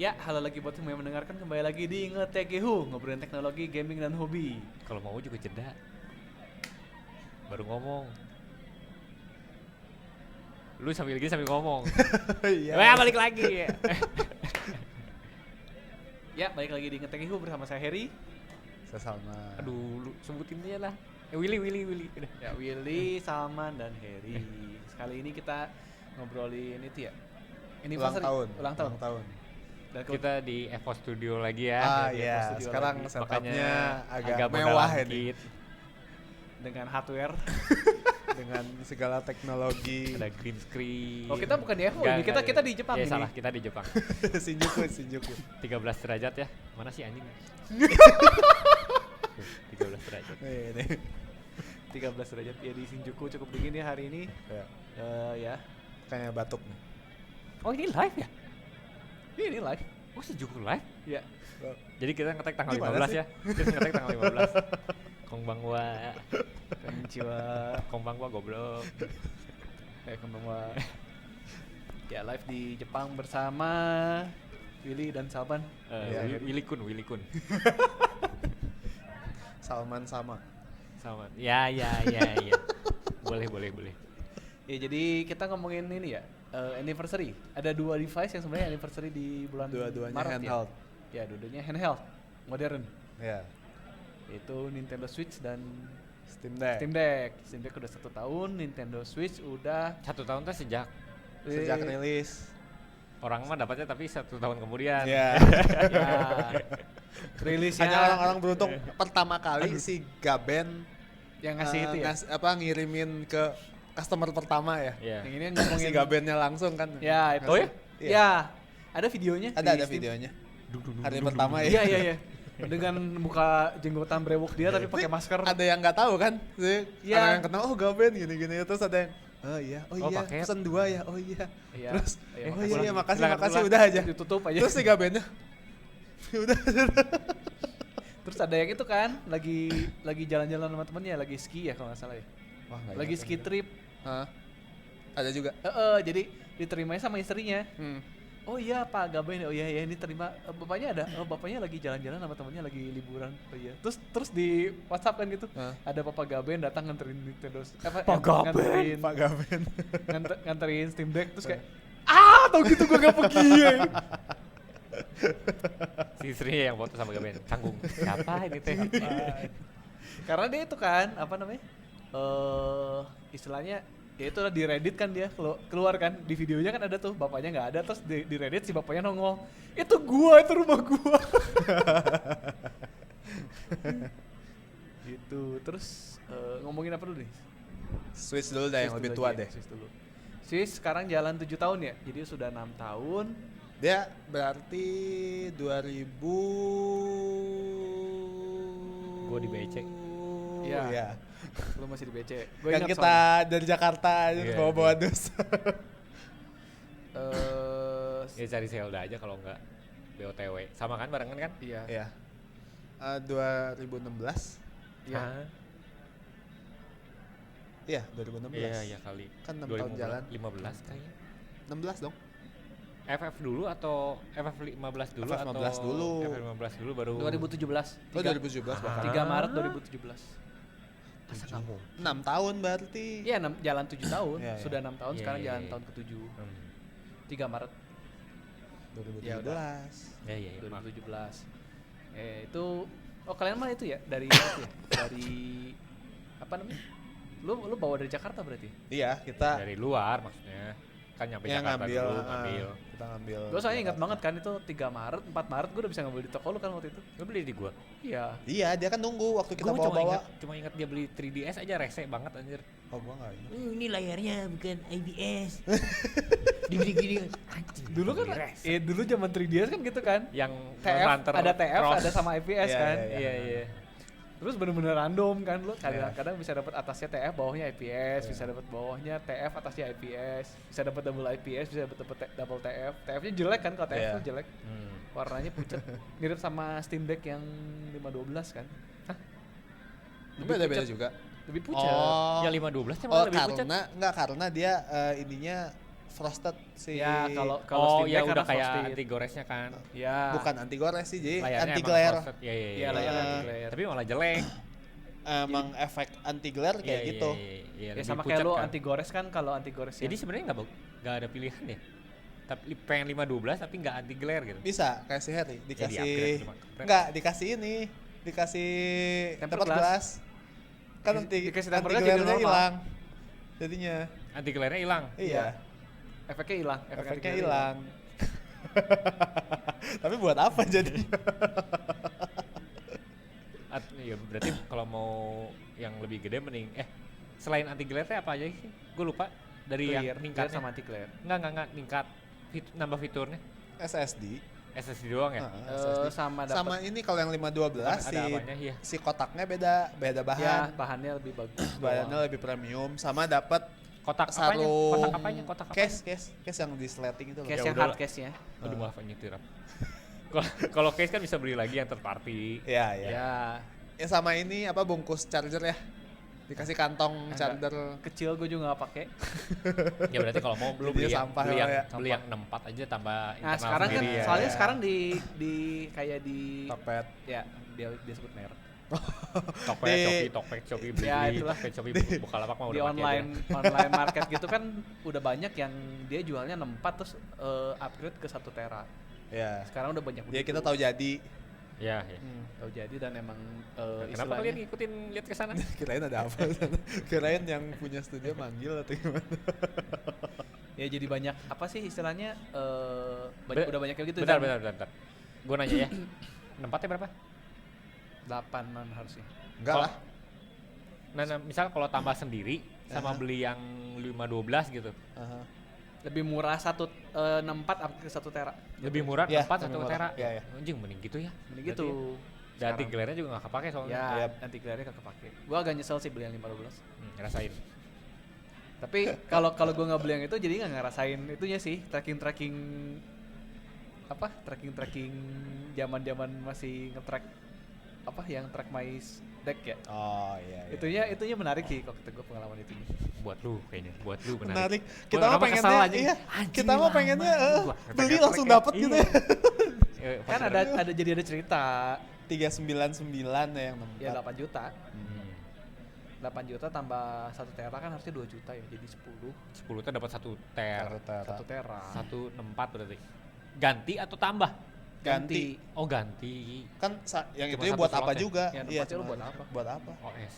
Ya, halo lagi buat semua yang mendengarkan, kembali lagi di Ngetegehu, ngobrolin teknologi, gaming, dan hobi. Kalau mau juga jeda. Baru ngomong. Lu sambil ngomong. Iya. Wah, balik lagi. Ya, balik lagi di Ngetegehu bersama saya Heri. Sesama. Aduh, lu sebutin dia lah. Willy. Udah. Ya, Willy, Salman, dan Heri. Sekali ini kita ngobrolin itu ya. Ulang tahun. Dan Kita di Evo Studio lagi ya. di Iya, Evo Studio sekarang lagi. setupnya agak modal mewah dikit. ini. Dengan hardware. Dengan segala teknologi. Ada green screen. Oh, kita bukan di Evo ini, kita di Jepang ya, ini. salah, kita di Jepang. Shinjuku. 13 derajat ya. Mana sih anjing? 13 derajat. Ini. 13 derajat ya di Shinjuku, cukup dingin ya hari ini. Ya, Ya. kayaknya batuk nih. Oh, ini live ya? Ini live. Oh, Shinjuku live? Ya. Jadi kita ngetek tanggal Gimana 15 sih? ya. Kita ngetek tanggal 15. Konbanwa. Konnichiwa. Konbanwa goblok. Konbanwa. Ya, live di Jepang bersama Willy dan Salman. Iya. Willy Kun. Salman sama. Sama. Ya. Boleh. Ya, jadi kita ngomongin ini ya, anniversary. Ada dua device yang sebenarnya anniversary di bulan Dua-duanya Maret handheld. ya. Ya, dua-duanya handheld, modern. Ya. Itu Nintendo Switch dan Steam Deck. Steam Deck. Steam Deck udah 1 tahun, Nintendo Switch udah 1 tahun tuh sejak Sejak rilis. orang mah dapatnya tapi 1 tahun kemudian. Ya. ya, rilisnya Hanya orang-orang beruntung pertama kali si Gaben yang ngasih itu ya. ngirimin ke customer pertama ya. Iya. Yang ini Si ngomongin Gabennya langsung kan. ya, itu. Oh ya? Iya. Ya, ada videonya. Ada di Steam. videonya. Hari pertama ya. Iya. Dengan muka jenggotan brewok dia tapi pakai masker. Ada yang nggak tahu kan? Iya. Ada yang kenal, oh Gaben gini-gini, terus ada yang oh Oh, iya, paket. pesan 2 ya, oh iya. Iya. Terus Iya, oh makasih. iya, makasih, Silakan makasih, pulang. udah aja. Ditutup aja. Terus si Gabennya udah. Terus ada yang itu kan lagi jalan-jalan sama temennya, lagi ski ya kalau nggak salah ya. Wah, nggak Lagi ingat ski lagi. trip. Hah? Ada juga. Jadi diterimanya sama istrinya. Oh iya Pak Gaben, oh iya ini terima. Bapaknya ada, bapaknya lagi jalan-jalan sama temennya lagi liburan. Oh iya. Terus di WhatsApp kan gitu. Ada Papa Gaben datang nganterin Nintendo. Pak Gaben. Pak Gaben. Nganterin Steam Deck terus kayak tau gitu gue gak pergi. Si istrinya yang foto sama Gaben. Canggung. Siapa ini teh? Karena dia itu kan apa namanya? Istilahnya ya itu di Reddit kan dia keluar kan di videonya kan ada tuh bapaknya nggak ada, terus di Reddit si bapaknya nongol, itu rumah gua. Gitu. Terus ngomongin apa dulu nih? Switch dulu dah yang Switch lebih dulu tua lagi ya, deh. Switch dulu. Switch sekarang jalan 7 tahun ya, jadi sudah 6 tahun. Dia berarti 2000. Gua di BC. Iya. Iya. Lu masih di BC. Gue Yang ingat kita dari Jakarta aja Iya, bawa-bawa iya. dus. Ya cari Zelda aja kalau enggak BOTW. Sama kan barengan kan? Iya. Iya. 2016. Iya. Hah? Iya, 2016. Iya kali. Kan 6 tahun jalan. 15 kayaknya. 16 dong. FF dulu atau FF15 dulu FF15 atau dulu. FF15 dulu baru 2017. Oh, 2017 bahkan. 3 Maret 2017. Masa kamu? 6 tahun berarti. Iya, jalan 7 tahun. Iya, iya. Sudah 6 tahun, Iya, sekarang iya, jalan iya. tahun ke-7. Hmm. 3 Maret 2017. Ya udah. Iya, maaf. 2017. Itu kalian mah itu ya dari itu ya? Dari apa namanya? Lu bawa dari Jakarta berarti? Iya, kita Dari luar maksudnya. Kan nyampe yang Jakarta ngambil, dulu, ngambil. kita ngambil. Gue soalnya ingat banget kan itu 3 Maret, 4 Maret gue udah bisa ngambil di toko lu kan waktu itu. Lu beli di gua. Iya. Iya, dia kan nunggu waktu kita Gua bawa-bawa. cuma ingat dia beli 3DS aja rese banget anjir. Oh, gua enggak ingat. Ini layarnya bukan IPS. Dibeli gini anjing. Dulu kan beli rese. dulu zaman 3DS kan gitu kan. Yang TF Hunter ada TF Cross. ada sama IPS Iya, kan. iya, Iya. Terus bener-bener random kan lu Iya. kadang bisa dapat atasnya TF bawahnya IPS, Iya. bisa dapat bawahnya TF atasnya IPS, bisa dapat double IPS, bisa dapat double TF. TF-nya jelek kan, kalau TF Iya. tuh jelek. Warnanya pucat. Mirip sama Steam Deck yang 512 kan. Hah? Tapi ada beda juga. Lebih pucat. Oh. Ya 512 nya Oh, malah lebih pucat. karena dia ininya frosted si. Ya kalau Oh Steam ya Deck udah karena kayak frosted. anti goresnya kan. Ya. Bukan anti gores sih, jadi Layarnya anti emang glare. frosted. Iya Iya, layarnya anti glare. Tapi malah jelek. Emang efek anti glare kayak Iya, gitu. Iya, Ya lebih sama pucat kayak lu kan. anti gores kan, kalau anti gores Jadi sebenarnya nggak ada pilihan ya. Tapi pengen 512 tapi nggak anti glare gitu. Bisa kayak si Harry Ya, dikasih di-upgrade cuma kepret. enggak dikasih ini, dikasih Tempered tempered glass. glass. Kan anti Dikasih anti tempered glass jadi glare-nya normal. hilang. Jadinya Anti glare-nya hilang. iya, efeknya hilang, efeknya hilang. Tapi buat apa jadi? Iya berarti kalau mau yang lebih gede mending selain anti glare apa aja sih? Gue lupa dari Clear, yang ningkat sama anti glare. Enggak ningkat nambah fiturnya. SSD. SSD doang ya? SSD. Sama dapat Sama ini kalau yang 512 Ada si apanya ya? si kotaknya beda ya bahan. bahannya lebih bagus. Bahannya lebih premium sama dapat Kotak apanya? sarung Kotak apanya? Kotak apanya? case yang di sleting itu loh. Case Ya yang udahlah. hard case-nya. Aduh maaf nyetir. Kalau case kan bisa beli lagi yang third party. Iya, iya. Ya, Ya sama ini apa bungkus charger ya. Dikasih kantong Enggak. charger. kecil gue juga nggak pakai. Ya berarti kalau mau Lu beli dia yang sampah beli yang, ya. beli yang 64 aja tambah Nah internal sekarang kan, sendiri ya. soalnya Iya. sekarang di kayak di Topet. ya dia sebut merek. Tokped, di- Shopee, beli Ya, itulah. Tokped, Shopee, Bukalapak mah Di udah mati aja. online market gitu kan udah banyak yang dia jualnya 64 terus upgrade ke 1 tera. Ya. Sekarang udah banyak Jadi kita tahu jadi. Ya, ya. tahu jadi dan emang Kenapa istilahnya kalian ngikutin lihat ke sana? Kirain ada apa? Kirain yang punya studio manggil atau gimana? ya jadi banyak apa sih istilahnya udah banyak kayak gitu. Bentar. dan Gue nanya ya. 64-nya berapa? 8-an harusnya. Enggak Kalau- lah. Nah, misal kalau tambah sendiri sama Aha. beli yang 512 gitu. Aha. Lebih murah 64 upgrade ke 1 tera. Lebih murah Iya, 4 lebih 1 murah. tera. Iya, iya. Anjing mending gitu ya. Mending gitu. Dan anti Sekarang. glare-nya juga gak kepake soalnya. Ya, Yap. anti glare kagak kepake. Gua agak nyesel sih beli yang 512. Rasain. Tapi kalau gue nggak beli yang itu jadi nggak ngerasain itunya sih tracking zaman masih nge-track apa yang track my deck ya. Oh iya. Itunya menarik sih kok kata gue pengalaman itu. Buat lu kayaknya, buat lu Menarik. Gua Kita mah kenapa kesal pengennya anjing? iya. Anjing, Kita mah lama pengennya gua. beli Track langsung ya. dapat gitu Iya. ya. Kan ada jadi ada cerita 399 ya yang ya 64. 8 juta. Hmm. 8 juta tambah 1 tera kan harusnya 2 juta ya jadi 10 10 tuh dapat 1 ter. 1 tera 164 berarti. Ganti atau tambah? Ganti. Oh, ganti. Kan yang Cuma itu satu buat apa slot ya? juga? Yang Iya, tempatnya lu cuma- buat apa? Buat apa? OS.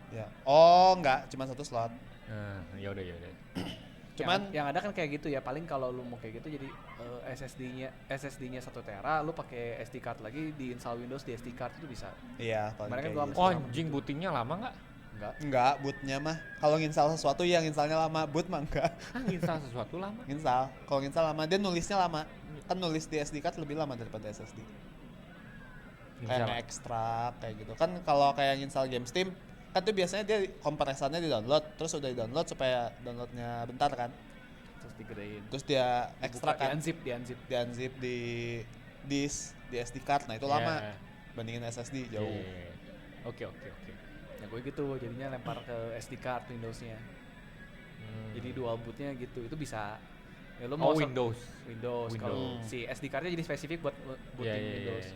Ya. Oh, enggak, cuma 1 slot. Nah, ya udah. Cuman yang ada kan kayak gitu ya paling kalau lu mau kayak gitu jadi SSD-nya 1 tera lu pakai SD card lagi di install Windows di SD card itu bisa. iya, paling Kemarin kan kayak gua gitu. Oh, anjing bootingnya lama nggak? Enggak. Enggak, bootnya mah. Kalau nginstal sesuatu yang instalnya lama, boot mah enggak. Install sesuatu lama. Nginstal. Kalau nginstal lama, dia nulisnya lama. Kan nulis di SD card lebih lama daripada SSD. Kayak nge-extract kayak gitu. Kan kalau kayak nginstal game Steam, kan tuh biasanya dia kompresannya di-download, terus udah di-download supaya downloadnya bentar kan. Terus digedein. Terus dia ekstrak kan, di unzip. di-unzip di disk, di SD card. Nah, itu lama bandingin SSD jauh. Iya. Oke. Ya gue gitu jadinya lempar ke SD card Windows-nya. Jadi dual bootnya gitu. Itu bisa. Ya lu mau Windows. Windows. Kalau Windows. si SD card-nya jadi spesifik buat booting Iya. Windows.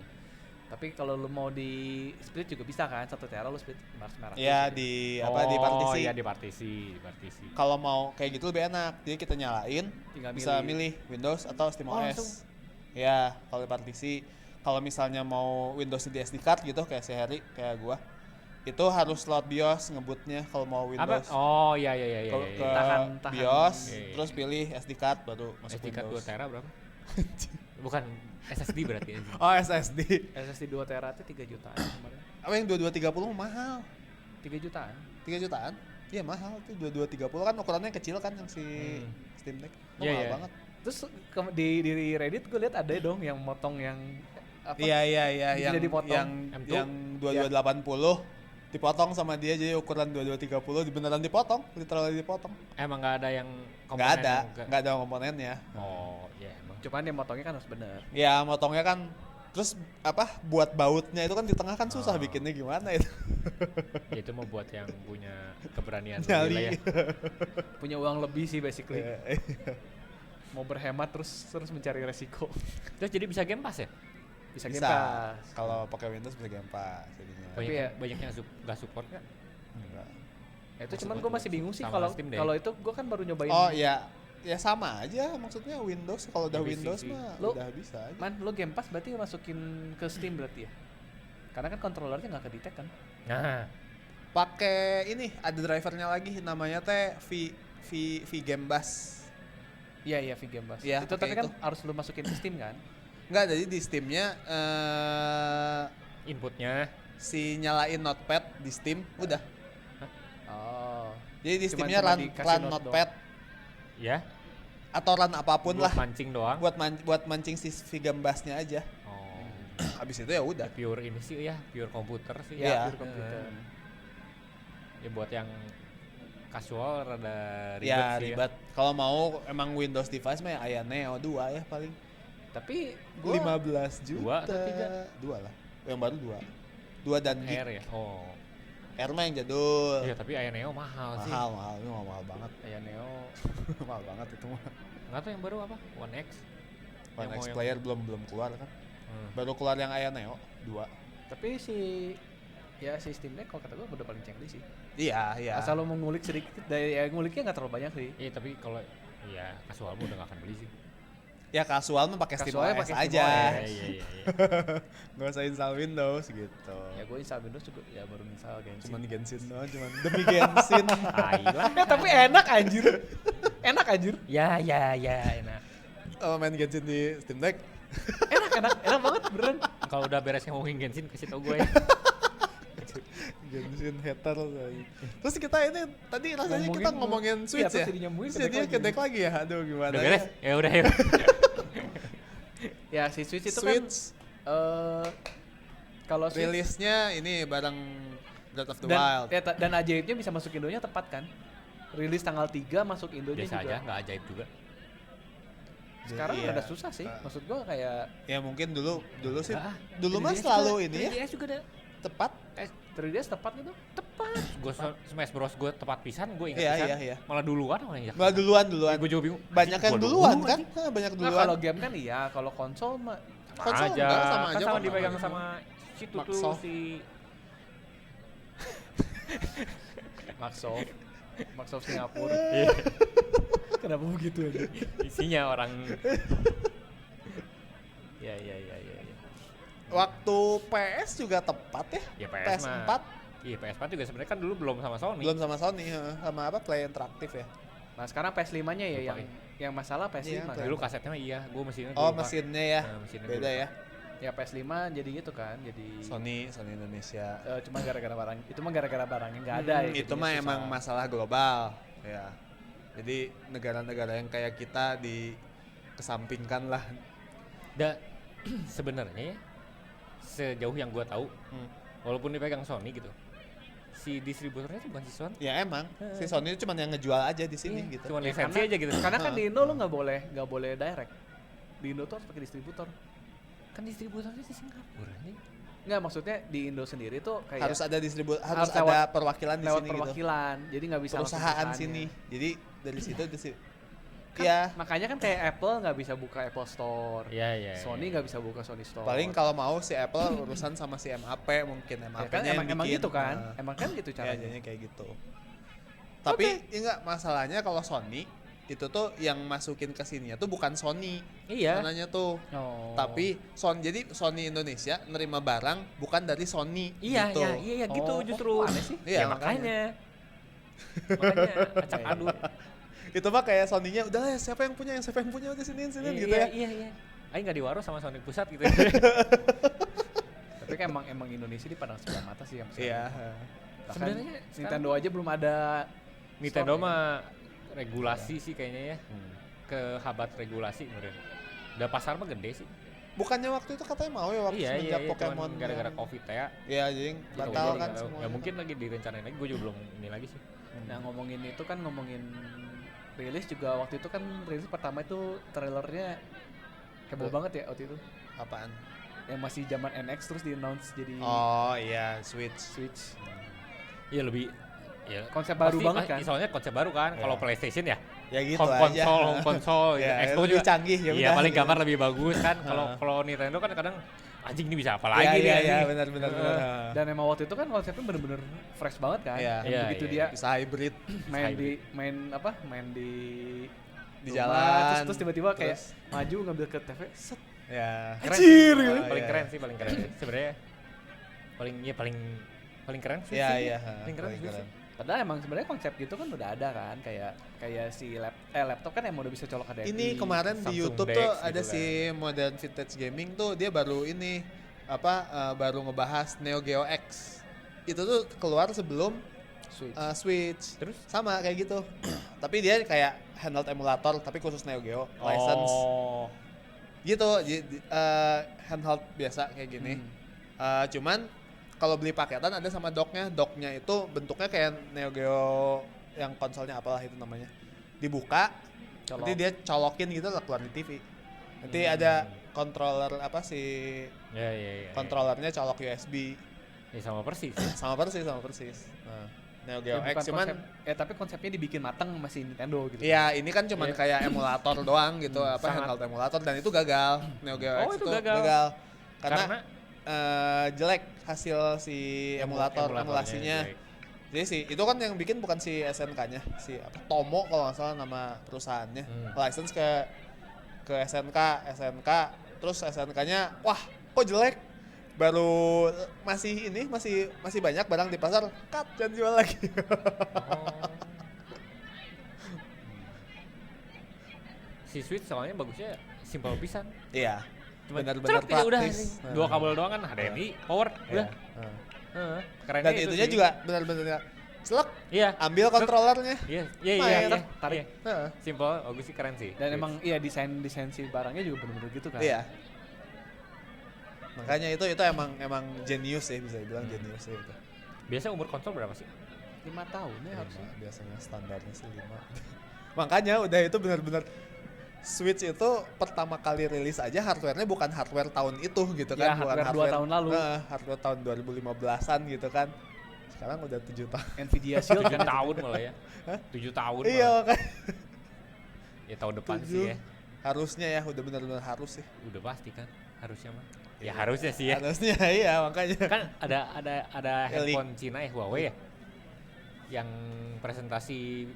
Tapi kalau lu mau di split juga bisa kan 1 tera lu split 500. Ya di apa di partisi. Iya, di partisi. Kalau mau kayak gitu lebih enak. Jadi kita nyalain, Tinggal bisa milih Windows atau SteamOS. langsung. Ya, kalau di partisi. Kalau misalnya mau Windows di SD card gitu kayak si Harry, kayak gua, itu harus slot BIOS ngebutnya kalau mau Apa? Windows. Oh, iya. Kalau ke Tahan. BIOS, Iya. terus pilih SD card baru masuk SD card 2 Windows. tera berapa? Bukan SSD berarti. Oh, SSD. SSD 2 tera itu 3 jutaan kemarin. Apa yang 2230 mahal? 3 jutaan. 3 jutaan? Iya mahal tuh 2230 kan ukurannya kecil kan yang si Steam Deck. Itu Iya, mahal iya. banget. Terus di Reddit gue lihat ada dong yang motong yang apa? Iya Bisa yang dipotong. yang M2? yang 2280 dipotong sama dia jadi ukuran 2230 beneran dipotong, literally dipotong. Emang nggak ada yang Nggak ada, komponen nggak ada komponennya. Oh, iya emang. Cuman yang motongnya kan harus bener. Ya motongnya kan Terus apa buat bautnya itu kan di tengah kan susah bikinnya gimana itu. Ya, itu mau buat yang punya keberanian Nyali. lebih lah ya. Punya uang lebih sih basically. Mau berhemat terus mencari resiko. Terus jadi bisa Game Pass ya? Bisa Game Bisa. Pass. Kalau pakai Windows bisa Game Pass jadinya. Tapi ya- Banyak yang nggak support kan? Enggak. Ya, itu cuman gue masih bingung sih Sama kalau Steam deh. kalau itu gue kan baru nyobain. Oh iya, ya sama aja maksudnya Windows kalau udah Ya, basic Windows sih. mah Lo- udah bisa aja. Man, lo Game Pass berarti masukin ke Steam berarti ya? Karena kan kontrolernya nggak ke-detect kan? Nah, Pakai ini ada drivernya lagi namanya teh V Game Bass. Iya iya, Game Pass. Iya, Itu pakai tapi kan itu. harus lo masukin ke Steam kan? Enggak, jadi di Steamnya inputnya si nyalain Notepad di Steam udah. Oh. Jadi di Cuman- Steamnya cuman run dikasih note Notepad ya atau run apapun buat lah mancing doang. buat mancing si V Game Bass-nya aja. Oh. Habis itu ya udah. Pure ini sih ya, pure komputer sih. Iya. Pure komputer. Ya buat yang casual rada ribet Ya sih ribet. Kalau mau emang Windows device mah ya aya Neo 2 ya paling. Tapi gue 15 juta. Dua atau tiga? 2 lah. Yang baru 2. 2 dan ya. Geek. Air ya. Oh. Air mah yang jadul. Iya, tapi Aya Neo mahal sih. Mahal, ini mahal banget. ya Neo. Mahal banget itu mah. Enggak tahu yang baru apa? One X. One Yang X mau yang- player belum keluar kan. Baru keluar yang Aya Neo 2. Tapi si Steam Deck kalau kata gue udah paling canggih sih. Iya, iya. Asal lo mau ngulik sedikit, ya nguliknya nggak terlalu banyak sih. Iya, tapi kalau ya casual mah udah gak akan beli sih. Ya casual mah pakai Steam Casualnya OS pakai Steam aja. OS. Iya. Nggak usah install Windows gitu. Ya gue install Windows juga ya baru install Genshin. Cuman Genshin doang, cuman demi Genshin. Tai lah. Tapi enak anjir. Enak anjir. Ya, enak. Oh, main Genshin di Steam Deck. Enak banget beneran. Kalau udah beres ngomongin Genshin kasih tau gue ya. Genshin hater. Terus kita ini tadi rasanya kita ngomongin Switch terus ya. jadi nyambungin Terus ke deck jadinya lagi. ke deck lagi ya. Aduh gimana Udah beres? Ya udah ya. Ya si Switch itu Switch kan kalau Switch rilisnya ini bareng Breath of the dan, Wild. dan ajaibnya bisa masuk Indonya tepat kan? Rilis tanggal 3 masuk Indonya Biasa juga. aja, nggak ajaib juga. Sekarang Iya. rada susah sih. Maksud gua kayak Ya mungkin dulu sih. Ah, Dulu mah 3DS selalu juga- ini ya 3DS juga ada. tepat. 3DS tepat gitu? Tepat. Gue Smash Bros gue tepat pisan, gue ingat Iya, pisan. iya. Malah duluan orang yang Malah duluan. Gue juga bingung. Banyak anjing, yang gua duluan dulu kan? anjing. Hah, banyak Nah, duluan. kalau game kan iya, kalau konsol mah Konsol aja. enggak, sama Kan aja sama kok. dipegang sama situ tuh Microsoft. si Microsoft Singapura. Iya. Kenapa begitu aja? Isinya orang. Ya. Waktu PS juga tepat ya. Ya PS PS4 mah. Iya PS4 juga sebenarnya kan dulu belum sama Sony. belum sama Sony, sama apa Play Interaktif ya. Nah, sekarang PS5-nya ya Lupa, yang masalah PS5 Iya, kan. Dulu kasetnya mah iya, gue mesinnya Oh, lupa. mesinnya ya. Nah, mesinnya Beda gua ya. Ya PS5 jadi gitu kan, jadi Sony Indonesia. cuma gara-gara barang. Itu mah gara-gara barangnya nggak ada ya. Itu jadinya mah susah. emang masalah global ya. Jadi negara-negara yang kayak kita dikesampingkan lah. Da, sebenarnya ya, sejauh yang gue tahu, walaupun dipegang Sony gitu, si distributornya itu bukan si Sony. Ya emang si Sony itu cuma yang ngejual aja di sini Iya, gitu. Cuma Ya, lisensi aja gitu. Karena kan di Indo lo nggak boleh direct. Di Indo tuh harus pakai distributor. Kan distributornya di Singapura nih. Nggak, maksudnya di Indo sendiri tuh kayak Harus ada harus ada lewat- perwakilan di lewat sini gitu. perwakilan. Jadi nggak bisa langsung Perusahaan perusahaannya. sini. Jadi dari situ Kan, ya makanya kan kayak Apple nggak bisa buka Apple Store. Iya. Sony nggak bisa buka Sony Store. paling kalau mau si Apple urusan sama si MAP mungkin ya MAP-nya kan yang emang bikin. gitu kan. Nah, Emang kan gitu ya caranya. jadinya kayak gitu. Tapi ya enggak masalahnya kalau Sony itu tuh yang masukin ke sini tuh bukan Sony. Iya. Mananya tuh. Oh. Tapi jadi Sony Indonesia nerima barang bukan dari Sony Iya, gitu. iya gitu Oh, justru. kok aneh sih? Iya, Ya makanya. Makanya acak adul. Itu mah kayak Sony-nya udah lah siapa yang punya udah siniin gitu ya. Iya. Aing nggak diwaro sama Sony pusat gitu. Tapi kan emang Indonesia dipandang sebelah mata sih yang Iya. Bahkan Sebenarnya Nintendo aja belum ada Nintendo store, ya. mah regulasi sih kayaknya ya. Kehabat regulasi kemudian. Udah pasar mah gede sih. Bukannya waktu itu katanya mau ya waktu semenjak Pokemon cuman gara-gara yang- Covid ya. Iya, jadi Gitu, batal jadi kan nggak tahu. semua. Ya mungkin lagi direncanain lagi, gue juga belum ini lagi sih. Nah, ngomongin itu kan ngomongin rilis juga waktu itu kan rilis pertama itu trailernya heboh banget ya waktu itu. Apaan? yang masih zaman NX terus di announce jadi Oh iya, Switch. Iya lebih ya Konsep baru pasti banget kan? Soalnya konsep baru kan. Kalau Iya. PlayStation ya Ya gitu home aja. konsol, Ya, Xbox lebih juga canggih ya iya udah, paling gitu. gambar lebih bagus kan. Kalau Nintendo kan kadang anjing ini bisa apa lagi Iya nih iya anjing. benar. dan emang waktu itu kan konsepnya bener-bener fresh banget kan. Iya. Dan Iya, begitu iya, dia Bisa hybrid main di di rumah, jalan. terus tiba-tiba kayak terus, maju ngambil ke TV set. ya. Keren Anjir, sih. gitu. Paling Iya. keren sih, paling keren sih. Sebenarnya paling keren sih. Iya sih. iya. Paling keren paling sih. keren. Padahal emang sebenarnya konsep gitu kan udah ada kan, kayak si laptop kan emang udah bisa colok HDMI. Ini kemarin di Samsung YouTube Dex tuh gitu ada kan. si Modern Vintage Gaming tuh dia baru ini baru ngebahas Neo Geo X. Itu tuh keluar sebelum Switch. Switch. Terus? Sama kayak gitu. Tapi dia kayak handheld emulator tapi khusus Neo Geo license. Oh. Gitu. Handheld biasa kayak gini. Cuman kalau beli paketan ada sama docknya. Docknya itu bentuknya kayak Neo Geo yang konsolnya apalah itu namanya. Dibuka, Colok. nanti dia colokin gitu lah keluar di TV. Nanti ada controller apa sih? Ya. Controllernya colok USB. Ya sama persis. sama persis. Nah, Neo Geo Ya, bukan X cuman tapi konsepnya dibikin matang masih Nintendo gitu. iya ini kan cuman Iya. kayak emulator doang gitu sangat. handheld emulator dan itu gagal. Neo Geo Oh, X itu itu gagal. karena Karena jelek hasil si emulasinya. jelek. Jadi sih itu kan yang bikin bukan si SNK-nya, si apa Tomo kalau nggak salah nama perusahaannya. License ke SNK, terus SNK-nya wah kok jelek. Baru masih banyak barang di pasar, cut jangan jual lagi. Si Switch soalnya bagusnya simpel pisan. Iya. Cuma Benar-benar cerak, ya udah praktis. anjing. Dua kabel doang kan HDMI, power, udah. Iya. Kerennya Dan itu itunya sih. juga benar-benar celek, Iya. ambil kontrolernya. Iya. Main. Tarik. Heeh. Simpel, bagus sih, keren sih. Dan emang iya desain si barangnya juga bener-bener gitu kan. Iya. Makanya itu emang jenius ya bisa dibilang jenius ya itu. Biasa umur konsol berapa sih? 5 tahun ya harusnya. Biasanya standarnya sih 5. Makanya udah itu benar-benar Switch itu pertama kali rilis aja hardware-nya bukan hardware tahun itu gitu Ya, kan, bukan hardware 2 tahun lalu. Hardware tahun 2015-an gitu kan. Sekarang udah 7 tahun. Nvidia Shield 7 kan. tahun malah ya. 7 tahun Iya malah. makanya. Ya tahun depan 7. sih ya. Harusnya ya udah benar-benar harus sih. Udah pasti kan harusnya mah. Ya harusnya sih ya. Harusnya iya makanya. Kan ada Elik. handphone Cina ya, Huawei ya. Yang presentasi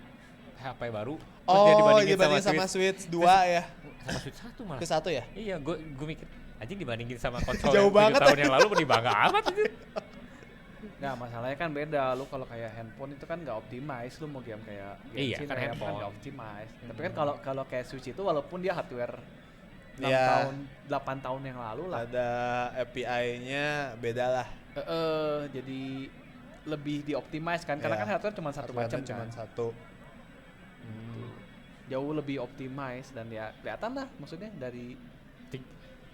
HP baru terus dia dibandingin sama Switch. Switch 2 ya. Sama Switch 1 malah. Ke 1 ya? Iya, gue mikir anjing dibandingin sama konsol Jauh yang 7 banget tahun ya. yang lalu lebih bangga amat itu. Nah masalahnya kan beda, lu kalau kayak handphone itu kan nggak optimize, lu mau game kayak Iya, Genshin kan kayak apa handphone. nggak optimize. Tapi kan kalau kayak Switch itu walaupun dia hardware 6 Iya. tahun, 8 tahun yang lalu lah. Ada API-nya beda lah. Jadi lebih dioptimize kan, karena Iya. kan hardware cuma satu Hardware-nya macam cuma kan. satu. Jauh lebih optimize dan ya kelihatan lah maksudnya dari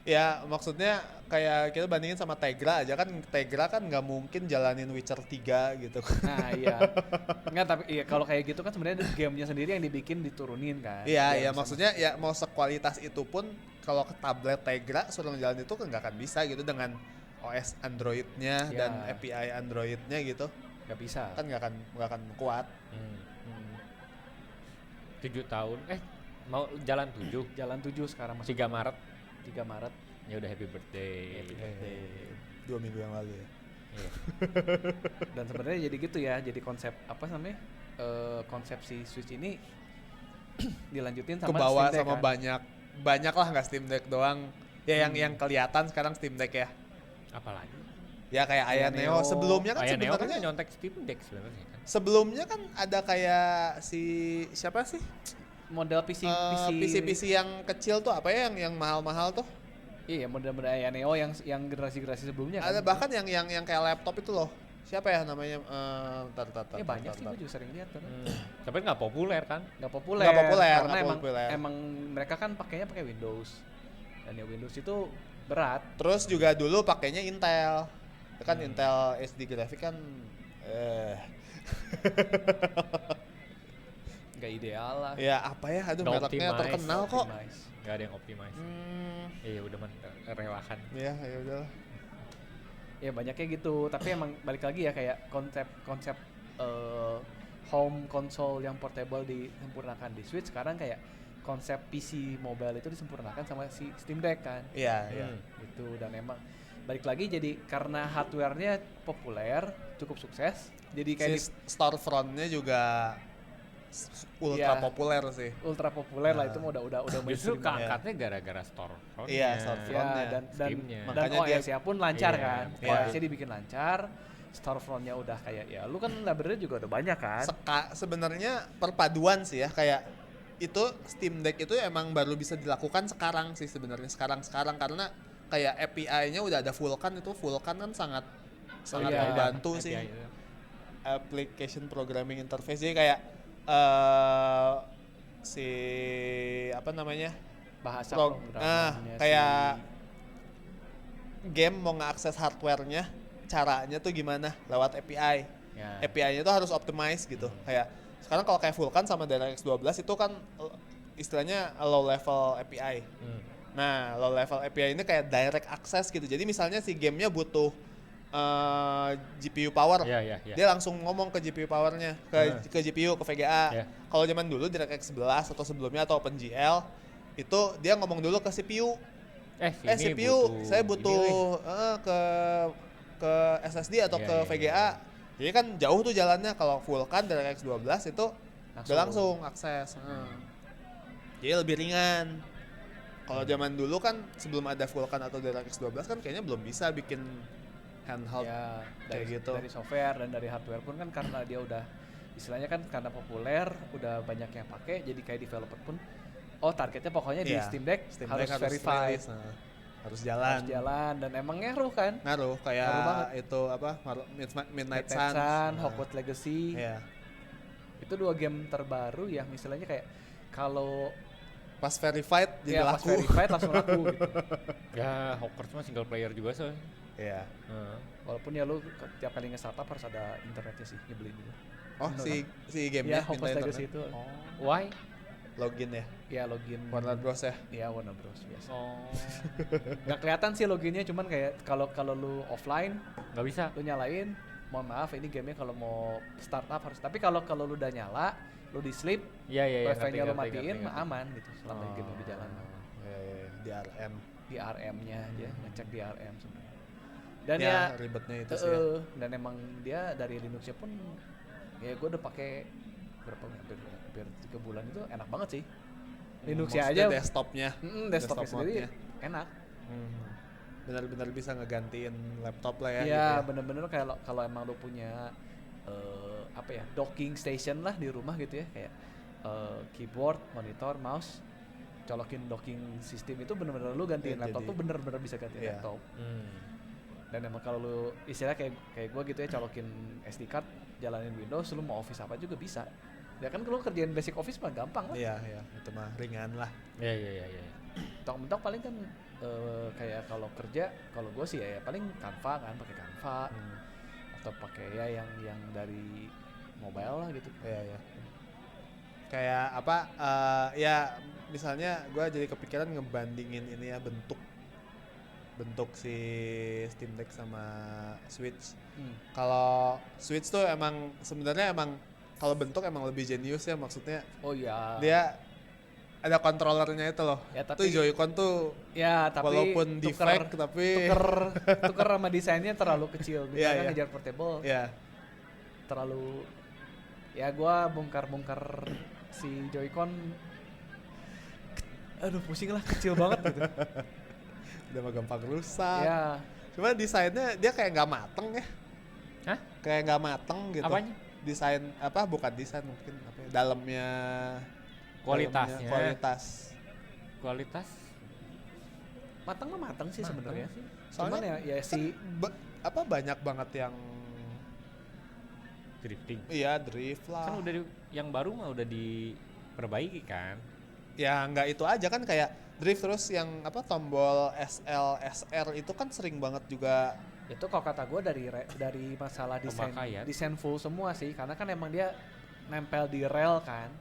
Ya maksudnya kayak kita bandingin sama Tegra aja kan, Tegra kan nggak mungkin jalanin Witcher 3 gitu. nah iya. Enggak tapi iya kalau kayak gitu kan sebenarnya gamenya sendiri yang dibikin diturunin kan. Iya Biar iya bisa maksudnya ya mau sekualitas itu pun kalau ke tablet Tegra suruh ngejalanin itu kan nggak akan bisa gitu dengan OS Android-nya Ya. dan API Android-nya gitu nggak bisa. kan nggak akan kuat. 7 tahun mau jalan 7 Jalan 7 sekarang masuk 3 Maret 3 Maret. ya udah happy birthday. Happy birthday. 2 minggu yang lalu ya. Iya. Dan sebenarnya jadi gitu ya, jadi konsep apa namanya? Konsep si Switch ini dilanjutin sama Kebawa Steam Deck sama kan. banyak lah nggak Steam Deck doang. Ya yang kelihatan sekarang Steam Deck ya. Apalagi Ya kayak Aya Aya Neo Neo. sebelumnya kan Aya Neo kan sebenarnya nyontek Steam Deck sebenarnya kan. sebelumnya kan ada kayak siapa sih? Model PC PC yang kecil tuh apa ya yang mahal-mahal tuh? Iya, model-model Aya Neo yang generasi-generasi sebelumnya kan. Ada bahkan yang kayak laptop itu loh. Siapa ya namanya? banyak sih gue juga sering lihat kan. Tapi nggak populer kan. Nggak populer. Nggak populer, Karena nggak emang populer. emang mereka kan pakainya pakai Windows. Dan ya Windows itu berat. Terus juga dulu pakainya Intel. Itu kan Intel SD grafik kan Nggak ideal lah. Ya apa ya, aduh Nggak mereknya optimize, terkenal kok. Nggak ada yang optimize. Iya udah relakan. Ya udah. Ya banyaknya gitu, tapi emang balik lagi ya kayak konsep home console yang portable disempurnakan di Switch, sekarang kayak konsep PC mobile itu disempurnakan sama si Steam Deck kan. Iya. Itu dan emang balik lagi jadi karena hardware-nya populer, cukup sukses. Jadi kayak storefront-nya juga ultra populer sih. Ultra populer lah, itu mah udah Justru mainstream. keangkatnya gara-gara store. Iya, storefront-nya. dan Steam-nya. Makanya OS-nya pun lancar Iya, kan. iya. OS-nya dibikin lancar, storefront-nya udah kayak ya lu kan library juga udah banyak kan. Sebenarnya perpaduan sih ya, kayak itu Steam Deck itu emang baru bisa dilakukan sekarang sih sebenarnya, sekarang karena kayak API-nya udah ada Vulkan. Itu Vulkan kan sangat iya, membantu API sih itu. application programming interface. Jadi kayak si apa namanya Bahasa kayak programnya game mau ngeakses hardware-nya, caranya tuh gimana lewat API. Ya. API-nya tuh harus optimize gitu. Kayak sekarang kalau kayak Vulkan sama DirectX 12 itu kan istilahnya low level API. Nah, low level API ini kayak direct access gitu. Jadi misalnya si gamenya butuh GPU power, Iya. dia langsung ngomong ke GPU powernya, ke GPU, ke VGA. Iya. Kalau zaman dulu DirectX 11 atau sebelumnya atau OpenGL itu dia ngomong dulu ke CPU. Sini CPU, saya ini butuh ke SSD atau Iya, ke iya, VGA. iya. Jadi kan jauh tuh jalannya. Kalau Vulkan DirectX 12 itu udah langsung akses. Jadi lebih ringan. Kalau zaman dulu kan sebelum ada Vulkan atau DirectX 12 kan kayaknya belum bisa bikin handheld ya kayak gitu. dari software dan dari hardware pun kan karena dia udah istilahnya kan karena populer, udah banyak yang pakai, jadi kayak developer pun targetnya pokoknya di Iya, Steam Deck Steam harus Deck verified, rilis, harus jalan. dan emang ngaruh kan. Ngaruh kayak Ngaruh banget. itu apa Midnight Sun, Suns, Hogwarts Legacy, Iya. itu 2 game terbaru yang istilahnya kayak kalau Pas verified jadi pas laku. verified langsung laku gitu. Ya, Hogwarts mah single player juga soalnya. Iya. Walaupun ya lu tiap kali nge-startup harus ada internetnya sih, nyebelin juga. Oh, si Ya, gamenya Hogwarts minta Legacy internet. itu. Why? Login ya. Ya login Warner Bros ya. Ya Warner Bros biasa. Oh, Nggak kelihatan sih loginnya, cuman kayak kalau lu offline nggak bisa. lu nyalain, mohon maaf ini gamenya kalau mau startup harus, tapi kalau lu udah nyala, lu di sleep, Iya. wifi-nya lu ngerti, matiin ngerti. mah aman gitu selama game berjalan. Iya, di RM. Di RM-nya aja, ngecek di RM sebenarnya. Dan Ya, ya ribetnya itu sih ya. dan emang dia dari Linuxnya pun ya gue udah pakai berapa hampir 3 bulan, itu enak banget sih. Linuxnya Maksudnya aja desktopnya. desktopnya sendiri mode-nya. enak. Benar-benar bisa ngegantiin laptop lah ya. Iya, gitu ya. bener-bener kalau emang lu punya docking station lah di rumah gitu ya, kayak keyboard, monitor, mouse, colokin docking system itu bener-bener lu gantiin Ya, laptop jadi- tuh bener-bener bisa gantiin Iya. laptop. Dan emang kalau lu istilah kayak gue gitu ya, colokin SD card, jalanin Windows, lu mau Office apa juga bisa. Ya kan kalau kerjain basic Office mah gampang lah. Iya, itu mah ringan lah. Iya. Mentok-mentok paling kan kayak kalau kerja, kalau gue sih ya paling Canva kan, pakai Canva atau pakai ya yang dari mobile lah gitu. Iya. Kayak apa? Ya misalnya gue jadi kepikiran ngebandingin ini ya, bentuk si Steam Deck sama Switch. Kalau Switch tuh sebenarnya kalau bentuk emang lebih jenius ya, maksudnya Oh iya. dia ada kontrolernya itu loh. Ya, Tuh tapi- Joy-Con tuh Ya tapi walaupun defect tapi tuker sama desainnya terlalu kecil. Misalnya Iya, iya. ngejar portable ya terlalu, ya gua bongkar si Joy-Con, aduh pusing lah, kecil banget gitu. udah mah gampang rusak. Ya Cuma desainnya dia kayak nggak mateng ya. Hah? Kayak nggak mateng gitu. Apanya? Desain apa? Bukan desain, mungkin apa ya, dalamnya Kualitasnya. kualitas. matang mah matang sih Mateng sebenarnya. sih. Cuman Soalnya ya si banyak banget yang Drifting. iya drift lah. Kan udah yang baru mah udah diperbaiki kan. Ya nggak itu aja kan, kayak drift terus yang apa, tombol SL SR itu kan sering banget juga. itu kalau kata gue dari masalah Pemakaian. desain full semua sih, karena kan emang dia nempel di rel kan.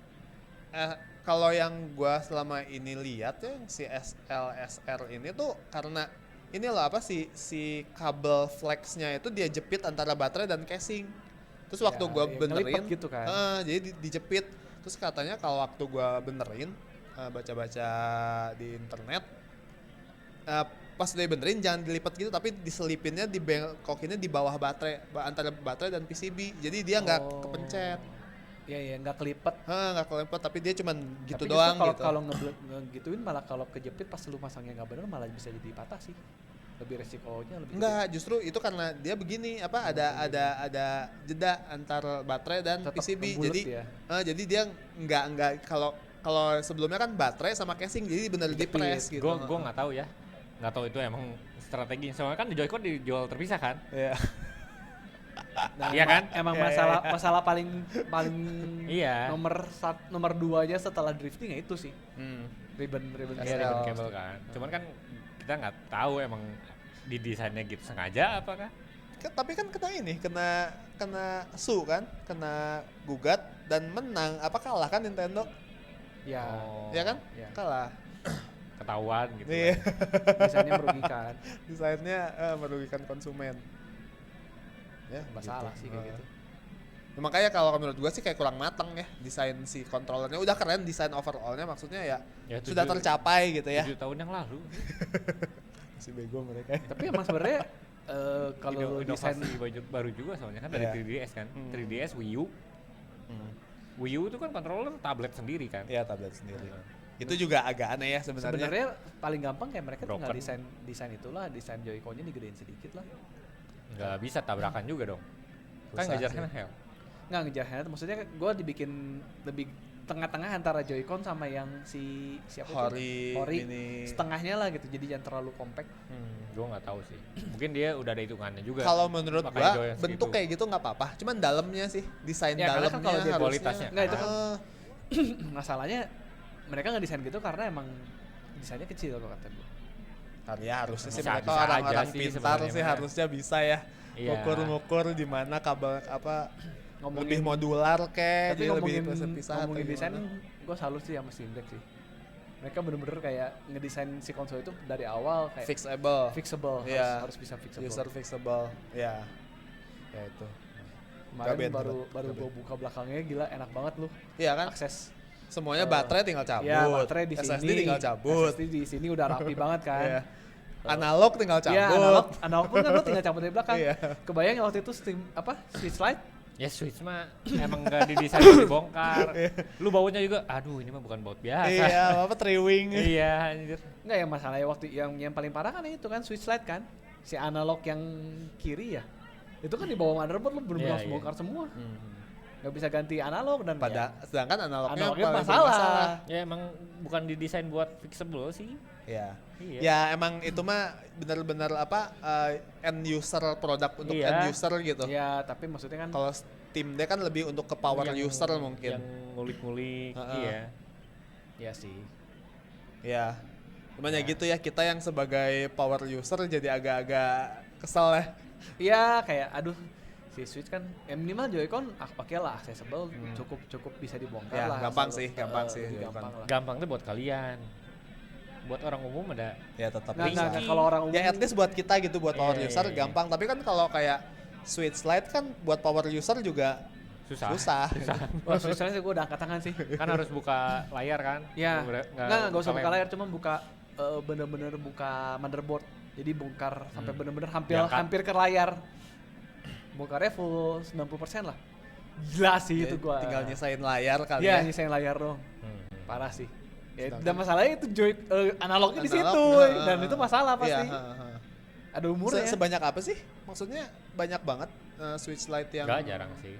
kalau yang gua selama ini lihat ya si SLSR ini tuh karena ini loh apa si kabel flexnya itu dia jepit antara baterai dan casing. Terus waktu gua benerin gitu kan. Jadi dijepit. Terus katanya kalau waktu gua benerin baca-baca di internet pas dia benerin jangan dilipat gitu tapi diselipinnya dibengkokinnya di bawah baterai antara baterai dan PCB. Jadi dia nggak kepencet. Iya, nggak kelipet. Nggak kelipet tapi dia cuman gitu tapi doang kalau gitu. Kalau ngegituin malah kalau kejepit pas lu masangnya nggak bener malah bisa jadi patah sih. Lebih resikonya lebih Enggak, justru itu karena dia begini ada jeda antar baterai dan Tetep PCB. ngebulet Jadi ya. Jadi dia nggak kalau sebelumnya kan baterai sama casing jadi benar dipres gitu. Gue nggak tahu ya. Nggak tahu itu emang strategi. Soalnya kan di Joy-Con dijual terpisah kan. Iya. Nah, Iya kan? Emang Iya. masalah paling Iya. nomor 2-nya setelah drifting ya itu sih. Ribbon Iya, SL. ribbon cable kan. Cuman kan kita nggak tahu emang didesainnya gitu sengaja apakah? Tapi kan kena su kan, kena gugat dan menang. Apa kalah kan Nintendo? Ya, Oh, Ya kan? ya. Kalah. ketahuan gitu. Iya. Desainnya merugikan. Desainnya merugikan konsumen. Ya, Masalah sih kayak gitu. Ya, makanya kalau menurut gua sih kayak kurang matang ya desain si kontrolernya. Udah keren desain overallnya maksudnya ya, Ya, sudah tercapai gitu ya. 7 tahun yang lalu. Si bego mereka. Tapi emang sebenarnya kalau desain Inovasi baru juga soalnya kan dari Iya. 3DS kan. 3DS, Wii U. Wii U itu kan controller tablet sendiri kan. Ya tablet sendiri. Itu juga agak aneh ya sebenarnya. sebenarnya paling gampang kayak mereka tinggal Broken. desain itulah, desain Joy-Con-nya digedein sedikit lah. Nggak bisa tabrakan juga dong. Kan Susah ngejar sih. handheld. Nggak ngejar handheld, maksudnya gue dibikin lebih tengah-tengah antara Joy-Con sama yang siapa Hori, Hori Mini. setengahnya lah gitu, jadi jangan terlalu compact. Gue nggak tahu sih. Mungkin dia udah ada hitungannya juga. Kalau menurut Makanya gua Joy yang bentuk segitu. kayak gitu nggak apa-apa. Cuman dalamnya sih desain Ya, karena dalamnya kan kalau dia harusnya. kualitasnya. Nggak, itu kan Ah, masalahnya mereka nggak desain gitu karena emang desainnya kecil kalau kata gue. ya harusnya sih Bisa- mereka bisa orang-orang aja sih pintar sebenarnya sih mah. harusnya bisa ya. Iya. Ngukur di mana kabel apa Ngomongin- lebih modular kayak Tapi jadi lebih ngomongin pisah-pisah atau ngomongin desain, gimana. gue salut sih sama Steam Deck sih. Mereka bener-bener kayak ngedesain si konsol itu dari awal kayak fixable, Iya. harus bisa fixable. User fixable. Ya. Ya itu. Kemarin Gak baru bad. gue buka belakangnya, gila enak banget lu Iya kan? akses. Semuanya baterai tinggal cabut. Ya baterai di SSD sini, tinggal cabut. SSD di sini udah rapi banget kan. Iya. Analog tinggal cabut. Iya, analog pun kan lu tinggal cabut dari belakang. Iya. Kebayang ya waktu itu Switch Lite? Ya Switch mah emang nggak didesain buat dibongkar. Lu bautnya juga, aduh ini mah bukan baut biasa. Iya, apa triwing. Iya, anjir. Enggak, yang masalahnya waktu yang paling parah kan itu kan Switch Lite kan. Si analog yang kiri ya. Itu kan di bawah motherboard lu bener-bener Iya, harus iya. bongkar semua. Nggak bisa ganti analog dan Sedangkan analognya analognya paling masalah. bermasalah. Ya emang bukan didesain buat fixable sih. Iya. Iya. Ya emang itu mah benar-benar apa end user produk untuk Iya. end user gitu. Ya, tapi maksudnya kan Kalau Steam Deck kan lebih untuk ke power Yang- user mungkin. Yang ngulik-ngulik, Heeh. iya. ya sih. Ya. Cuman ya gitu ya, kita yang sebagai power user jadi agak-agak kesel ya. Iya, kayak aduh si Switch kan minimal Joy-Con oke lah accessible, cukup bisa dibongkar Ya, lah. gampang asal sih, lu- gampang sih lebih Joy-Con. gampang lah. Gampang tuh buat kalian. Buat orang umum ada Ya tetap Nggak, bisa. nggak, kalau orang umum Ya at least buat kita gitu, buat power Iya, user iya, iya. gampang. Tapi kan kalau kayak Switch Lite kan buat power user juga susah. susah. wah, Switch Lite gue udah angkat tangan sih. Kan harus buka layar kan? Ya, nggak usah buka lem. layar, cuma buka bener-bener buka motherboard. Jadi bongkar sampai bener-bener Diangkat. hampir ke layar. Bongkarnya full 90% lah. Gila sih itu gua. Tinggal nyesain layar kali Iya, ya. nyesain layar dong. Hmm. Parah sih. Ya, Sedangkan- dan masalahnya itu analognya di Analog, situ, nah, dan itu masalah Iya, pasti. Ada umurnya. Sebanyak apa sih? Maksudnya banyak banget Switch Lite yang Enggak jarang sih.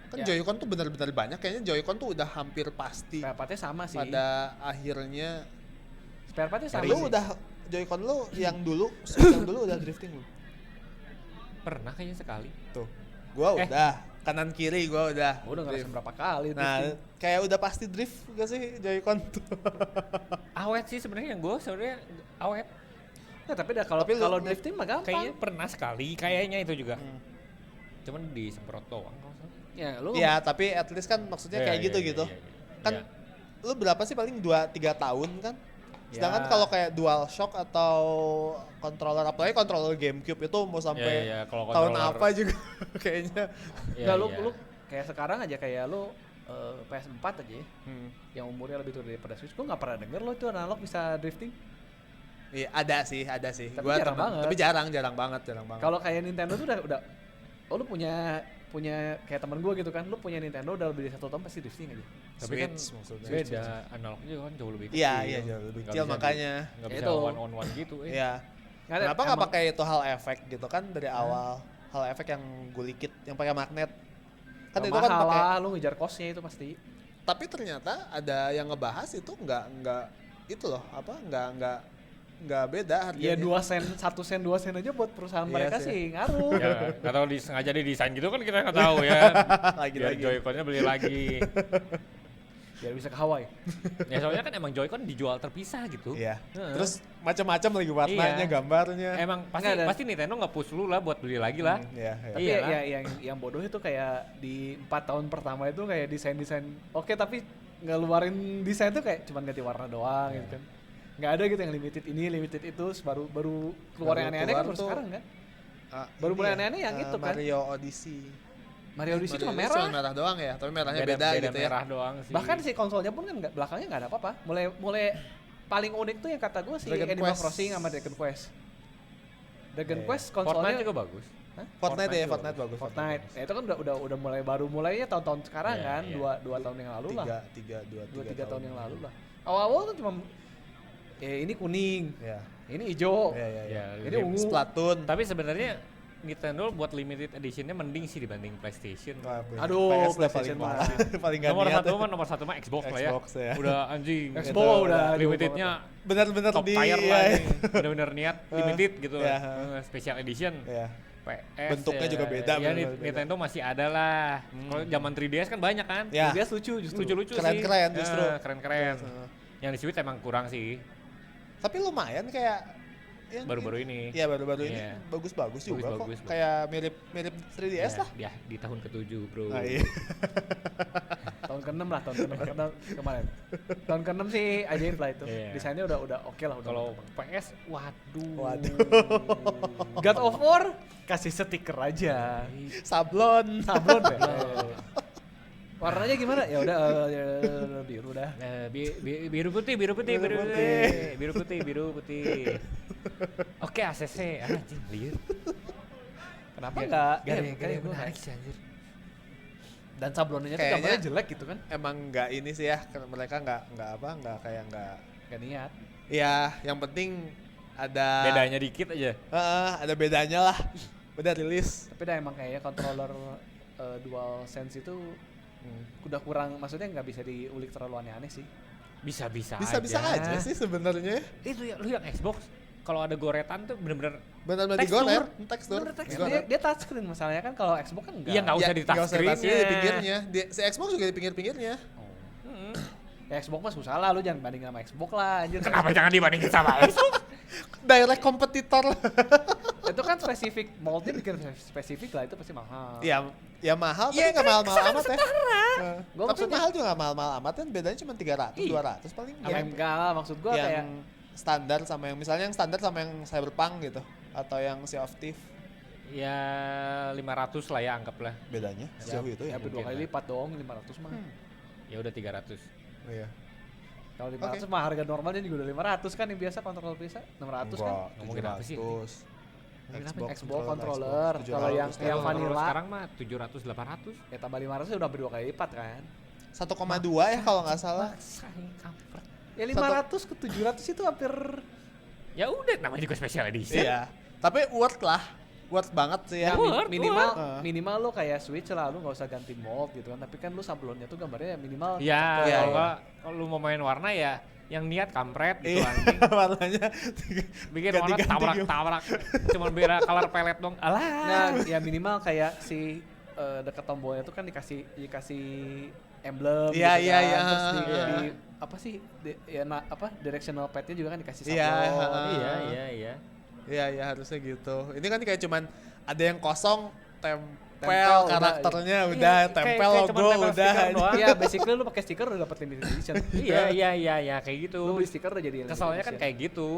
kan Ya. Joy-Con tuh benar-benar banyak. Kayaknya Joy-Con tuh udah hampir pasti Spare partnya sama sih. pada akhirnya. Spare partnya sama Lu sih. udah Joy-Con lu yang dulu Switch yang dulu udah drifting lu. Pernah kayaknya sekali. Tuh. Gua Eh. udah kanan kiri gua udah. Gua udah ngerasain drift. berapa kali Nah, drifting. kayak udah pasti drift gak sih Joy-Con tuh? Awet sih sebenarnya yang gue sebenarnya awet. Nah, tapi kalau Tapi lu- kalau lu- drifting mah gampang. Kayaknya pernah sekali, kayaknya itu juga. Cuman disemprot doang kalau nggak salah. Ya, lu Ya, tapi at least kan maksudnya Iya, kayak iya, gitu iya, gitu. iya, iya. Kan lu berapa sih paling 2-3 tahun kan? Sedangkan Ya. kalau kayak DualShock atau controller, apalagi controller GameCube itu mau sampai kalau tahun controller- apa juga kayaknya. Nggak, lu kayak sekarang aja kayak lu PS4 aja ya, Hmm. yang umurnya lebih tua daripada Switch. Gua nggak pernah denger lo itu analog bisa drifting. Iya, ada sih. Tapi Gua jarang temen- banget. Tapi jarang banget. Kalau kayak Nintendo tuh udah lu punya kayak temen gue gitu kan, lu punya Nintendo udah lebih dari 1 tahun pasti drifting aja. Tapi kan Switch maksudnya. beda, analognya kan jauh lebih kecil. Iya, jauh lebih Nggak kecil bisa makanya. nggak bisa Itu. one on one gitu. Iya. Nggak ada, Kenapa nggak emang- pakai itu hal efek gitu kan dari awal? Hal efek yang gulikit, yang pakai magnet. Kan itu kan mahal pakai. lah, lu ngejar costnya itu pasti. Tapi ternyata ada yang ngebahas itu nggak itu loh, nggak beda harganya. Iya 2 sen, 1 sen, 2 sen aja buat perusahaan Iya mereka sih. sih ngaruh. Ya, nggak tahu sengaja didesain gitu kan kita nggak tahu ya. Biar lagi. Joy-Con-nya beli lagi. Biar bisa ke Hawaii. Ya soalnya kan emang Joy-Con dijual terpisah gitu. Iya. Heeh. Terus macam-macam lagi warnanya, Iya. gambarnya. Emang pasti Nggak ada. pasti Nintendo nggak push lu lah buat beli lagi lah. Iya. Tapi Iya ya, lah. yang bodoh itu kayak di 4 tahun pertama itu kayak desain oke, tapi ngeluarin desain tuh kayak cuman ganti warna doang gitu kan. Nggak ada gitu yang limited ini, limited itu, baru keluar yang aneh-aneh kan keluar baru tuh, sekarang kan. Baru ini mulai ya, aneh-aneh yang itu kan. Mario Odyssey. Mario Odyssey cuma Odyssey merah. cuma merah doang ya, tapi merahnya Beda, beda gitu merah ya. doang sih. Bahkan si konsolnya pun kan belakangnya nggak ada apa-apa. Mulai paling unik tuh yang kata gue si Dragon Animal Quest. Crossing sama Dragon Quest. Dragon Iya. Quest Fortnite konsolnya juga bagus. Fortnite ya, juga Fortnite bagus. Fortnite. Nah, itu kan udah mulai mulainya tahun-tahun sekarang Iya, kan, iya. dua tahun yang lalu lah. 3 2-3 tahun yang lalu lah. Awal-awal tuh cuma ini kuning, Iya. ini hijau, Iya. Ya, ini ungu. Splatoon. Tapi sebenarnya Nintendo buat limited editionnya mending sih dibanding PlayStation. Wah, Aduh, PS udah PlayStation paling mah. paling gak Nomor niat satu ya. mah nomor satu mah Xbox lah ya. Xbox ya. Udah anjing. Xbox Itu udah limitednya Bener-bener top di tier iya, lah iya. nih. Bener-bener niat limited gitu Iya. Special edition. Iya. PS Bentuknya juga beda, Ya bener-bener beda. Nintendo masih ada lah. Kalau zaman 3DS kan banyak kan. Ya. Dia lucu justru. Lucu-lucu sih. Keren-keren justru. Keren-keren. Heeh. Yang di Switch emang kurang sih. Tapi lumayan kayak yang Baru-baru ini. Iya, baru-baru ini Iya. bagus-bagus juga Bagus-bagus, kok. Kayak mirip 3DS Ya, lah. dia di tahun ke-7, Bro. Ah, iya. Tahun ke-6 lah, tahun ke-6 kemarin. Tahun ke-6 sih ajaib lah itu. Iya. Desainnya udah oke lah udah. Kalau PS, waduh. God of War kasih stiker aja. Sablon. Sablon deh. Warnanya gimana? Ya udah biru dah. Biru putih, biru putih, biru Biru putih, putih. biru putih, biru putih. Oke, ACC, anjing liar. Kenapa enggak? Gak Kayak gua menarik sih anjir. Dan sablonnya tuh Kayaknya- gambarnya jelek gitu kan. Emang nggak ini sih ya, karena mereka nggak kayak nggak. Gak niat. Ya, yang penting ada Bedanya dikit aja. ada bedanya lah. Udah rilis. Tapi dah emang kayaknya controller DualSense itu udah kurang, maksudnya nggak bisa diulik terlalu aneh-aneh sih. Bisa-bisa Bisa-bisa aja sih sebenarnya. Itu ya, lu yang Xbox, kalau ada goretan tuh bener-bener Benar-benar Tekstur. digoreng, tekstur. Bener tekstur. Digoreng. Dia touchscreen masalahnya kan, kalau Xbox kan enggak. Iya, nggak usah di nggak touchscreen-nya. touchscreen, di pinggirnya. Si Xbox juga di pinggir-pinggirnya. Ya Xbox mah susah lah, lu jangan bandingin sama Xbox lah anjir. Kenapa jangan dibandingin sama Xbox? Direct kompetitor lah. Itu kan spesifik, moldnya bikin spesifik lah, itu pasti mahal. Ya mahal, tapi Ya, nggak kan mahal-mahal amat ya. Gua Maksud maksudnya- mahal juga nggak mahal-mahal amat kan, bedanya cuma 300, Iya. 200 paling. Ya enggak lah, maksud gua yang kayak standar sama yang misalnya yang standar sama yang Cyberpunk gitu, atau yang Sea of Thieves, Ya 500 lah ya anggaplah. bedanya sejauh itu ya. ya berdua mungkin kali lah. lipat dong, 500 mah. Ya udah 300. Iya. Kalau 500 mah harga normalnya juga udah 500 kan, yang biasa kontrol bisa 600 kan. Ngomongin apa sih? 700. Xbox controller. Kalau yang Kalau vanilla sekarang mah 700 800. ya tambah 500 ya udah berdua kali lipat kan. 1,2 ya kalau nggak salah. Maksa nih, kampret. Ya 500 ke 700 itu hampir Ya udah namanya juga special edition. Iya. Tapi worth lah. Worth banget sih ya. ya, Worth, minimal worth. minimal lo kayak Switch lah, lu nggak usah ganti mold gitu kan, tapi kan lu sablonnya tuh gambarnya minimal Ya, cakep. Iya, kalau iya. nggak- kalau lu mau main warna ya yang niat kampret gitu Iya, anjing. warnanya Bikin warna ganti-ganti gitu. tabrak-tabrak. Cuman beda color palette dong. Alah. Nah, ya minimal kayak si dekat tombolnya tuh kan dikasih emblem Iya, gitu iya, kan. iya. Terus Iya. apa sih directional padnya juga kan dikasih sablon. Iya, Iya. Iya, iya harusnya gitu. Ini kan kayak cuman ada yang kosong, tempel karakternya udah, tempel kayak cuman logo tempel udah. stiker doang. Iya, basically lu pakai stiker udah dapat limited edition. Iya kayak gitu. Lu beli stiker udah jadi limited Kesalnya kan edition. kayak gitu.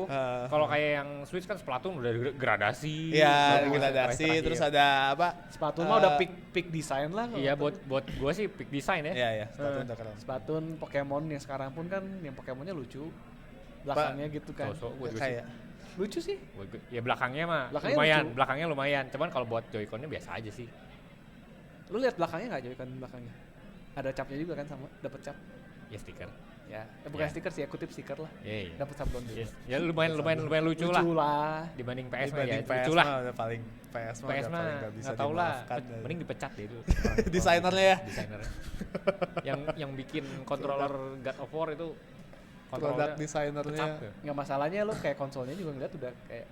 Kalau kayak yang Switch kan Splatoon udah gradasi. Iya, Bagus, gradasi terakhir. terus ada apa? Splatoon mah udah peak design lah. Iya buat gua sih pick design ya. Iya, Splatoon udah keren. Splatoon Pokemon yang sekarang pun kan yang Pokemonnya lucu. Belakangnya gitu kan. So-so buat gua Kayak sih. Lucu sih. Ya belakangnya mah Belakangnya lumayan, lucu. belakangnya lumayan. Cuman kalau buat Joy-Con-nya biasa aja sih. Lu lihat belakangnya enggak Joy-Con belakangnya? Ada capnya juga kan sama, dapat cap. Ya stiker. Ya, bukan Ya. stiker sih, ya kutip stiker lah. Iya. Dapat sablon juga. Yes. Ya lumayan lucu lah. lah. Dibanding PS mah ya dibanding PS lucu lah. mah udah paling PS mah PS udah mah paling nggak bisa nggak tahu lah. dimaafkan. Mending dipecat deh itu. Desainernya ya? Desainernya. yang bikin controller God of War itu Produk controller desainernya. Nggak masalahnya lu kayak konsolnya juga ngeliat udah kayak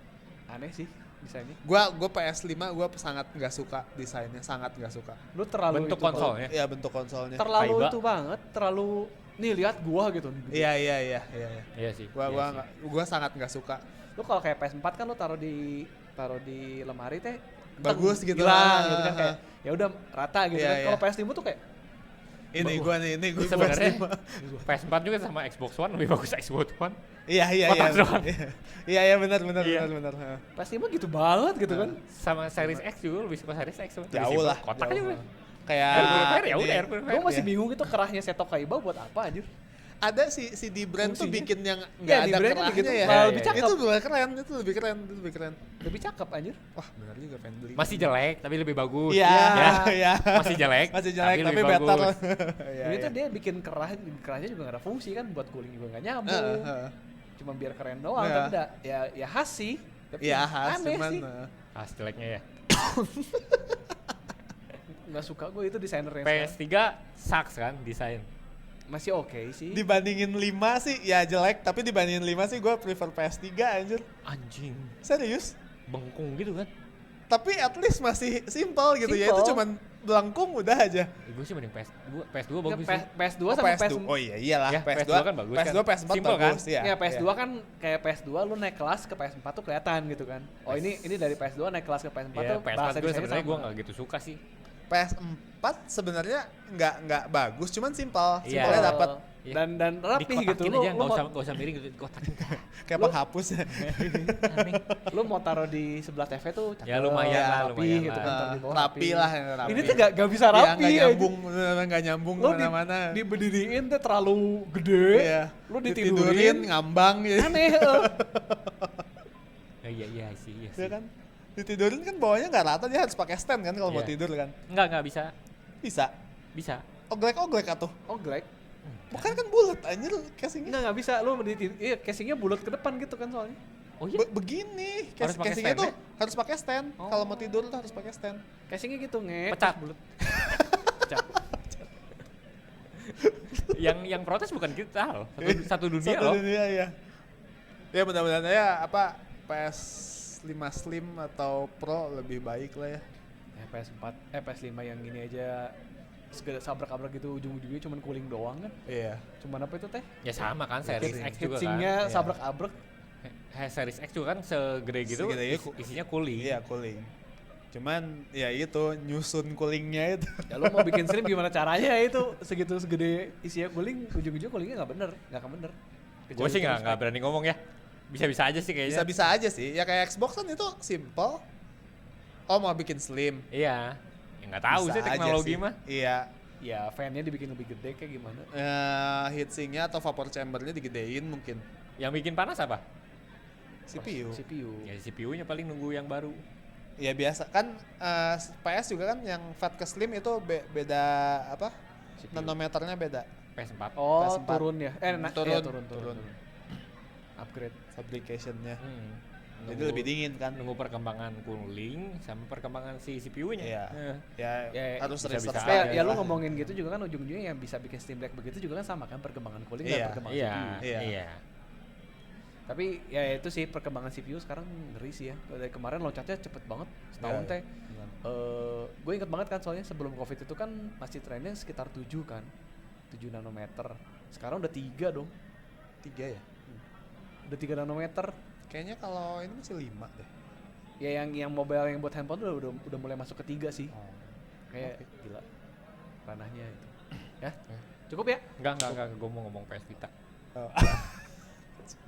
aneh sih desainnya. Gua PS5 gua sangat nggak suka desainnya, sangat nggak suka. Lu terlalu bentuk itu konsolnya. Iya, bentuk konsolnya. terlalu Kaiba. itu banget, terlalu nih lihat gua gitu. Iya. Iya sih. Gua sangat nggak suka. Lu kalau kayak PS4 kan lu taruh di lemari teh Bagus gitu hilang lah. gitu kan kayak ya udah rata gitu Iya, kan. iya. Kalau PS5 tuh kayak Ini gua Sebenarnya PS5. PS4 juga sama Xbox One lebih bagus Xbox One. Iya. Kotak doang. Iya benar. Iya. PS5 gitu banget gitu kan. Sama Series X juga lebih suka Series X. Jauh lah. Kotak aja jauh. udah. Kayak Air purifier ya ini, udah air purifier. Gua masih Iya. bingung itu kerahnya Seto Kaiba buat apa anjir. ada si di brand tuh Fungsinya. bikin yang Iya, nggak di ada brandnya kerahnya bikin ya. malah Iya, lebih iya. cakep. Itu lebih keren. Lebih cakep anjir. Wah, benar juga pengen beli. Masih jelek tapi lebih bagus. Iya, Ya. iya. Masih jelek. Tapi lebih better. bagus. Iya, Ini iya. tuh dia bikin kerahnya juga gak ada fungsi kan, buat cooling juga gak nyambung. Cuma biar keren doang, Iya. tapi enggak, ya khas sih. Tapi Iya, khas aneh cuman sih. Khas jeleknya ya. Nggak suka gue itu desainernya. PS3 sucks kan desain. Masih oke sih. Dibandingin 5 sih ya jelek, tapi dibandingin 5 sih gue prefer PS3 anjir. Anjing. Serius? Bengkung gitu kan. Tapi at least masih simple gitu ya. Itu Simple. cuman belangkung udah aja. Gue sih mending PS2 Nggak, bagus sih. PS2 Oh, sama PS2. PS4. Oh iya iyalah, Ya, PS2 PS2 kan bagus PS2 kan? PS4 Simple bagus kan? ya. Ya PS2 kan kayak PS2 lu naik kelas ke PS4 tuh kelihatan gitu kan. Oh ini dari PS2 naik kelas ke PS4 Ya, tuh PS4 bahasa gue desainnya sebenarnya sama. gue nggak gitu suka sih. PS4 sebenarnya nggak bagus, cuman simple. Iya. Simpelnya dapat Iya. Dan rapi gitu. Dikotakin Lu, aja, lu, nggak mau, usah miring gitu, dikotakin. kayak penghapus. Aneh. lu mau taruh di sebelah TV tuh cakep, Ya, lumayan lah, rapi lumayan gitu lah. kan. taruh di bawah Rapi lah, rapi. Ini tuh gak bisa Iya, rapi nggak ya. nyambung, beneran nggak nyambung Lu mana-mana. diberdiriin tuh terlalu gede. Iya. Lu ditidurin. ngambang gitu. Aneh. Iya sih. Ya kan? Ditidurin kan bawahnya nggak rata, dia harus pakai stand kan kalau mau Iya. tidur kan. Nggak bisa. Bisa. Bisa. Oglek atuh. Oh Glek. Bukan kan bulat anjir casingnya. Nggak bisa. Lu iya casingnya bulat ke depan gitu kan soalnya. Oh iya. Begini, Harus pakai casingnya stand, tuh harus pakai stand. Oh. Kalau mau tidur tuh harus pakai stand. Casingnya gitu Pecah. bulat. Pecah. yang protes bukan kita loh. Satu dunia Satu loh. dunia ya. Ya mudah-mudahan ya apa PS5 Slim atau Pro lebih baik lah ya. PS4, PS5 yang ini aja segala sabrak-abrak gitu ujung-ujungnya cuman cooling doang kan. Iya. Cuman apa itu teh? Ya sama kan Series X juga kan. Heatsinknya Iya. sabrak-abrak. Series X juga kan segede gitu, Segede itu. isinya cooling. Iya cooling. Cuman ya itu nyusun coolingnya itu. Ya lu mau bikin stream gimana caranya itu segitu segede isinya cooling, ujung-ujungnya coolingnya nggak bener, nggak akan bener. Gue sih nggak berani ngomong ya. Bisa-bisa aja sih kayaknya. Bisa-bisa aja sih. Ya kayak Xbox kan itu simple. Oh mau bikin slim. Iya. Ya nggak tahu Bisa sih aja teknologi sih. mah. Iya. Ya fan-nya dibikin lebih gede kayak gimana? Heatsinknya atau vapor chambernya digedein mungkin. Yang bikin panas apa? CPU. CPU. Ya CPU-nya paling nunggu yang baru. Ya biasa kan PS juga kan yang fat ke slim itu beda apa? CPU. Nanometernya beda. PS4. Oh, PS4. turun ya? Turun. Turun. Upgrade. Fabrication-nya. Jadi Nunggu- lebih dingin kan. Nunggu perkembangan cooling sama perkembangan si CPU-nya. Iya. Eh. Ya, Ya, harus bisa-bisa research aja. lagi Ya lu lah. ngomongin gitu juga kan ujung-ujungnya yang bisa bikin Steam Deck begitu juga kan sama kan perkembangan cooling Iya. dan perkembangan Iya, CPU. Iya. iya. Tapi ya itu sih perkembangan CPU sekarang ngeri sih ya. Dari kemarin loncatnya cepet banget setahun Iya, teh. iya. Gue inget banget kan soalnya sebelum Covid itu kan masih trennya sekitar 7 kan. 7 nanometer. Sekarang udah 3 dong. 3 ya? Udah 3 nanometer. Kayaknya kalau ini masih 5 deh. Ya yang mobile yang buat handphone tuh udah mulai masuk ke 3 sih. Oh. Kayak gila ranahnya itu. Ya, cukup ya? Enggak, gue mau ngomong PS Vita. Oh.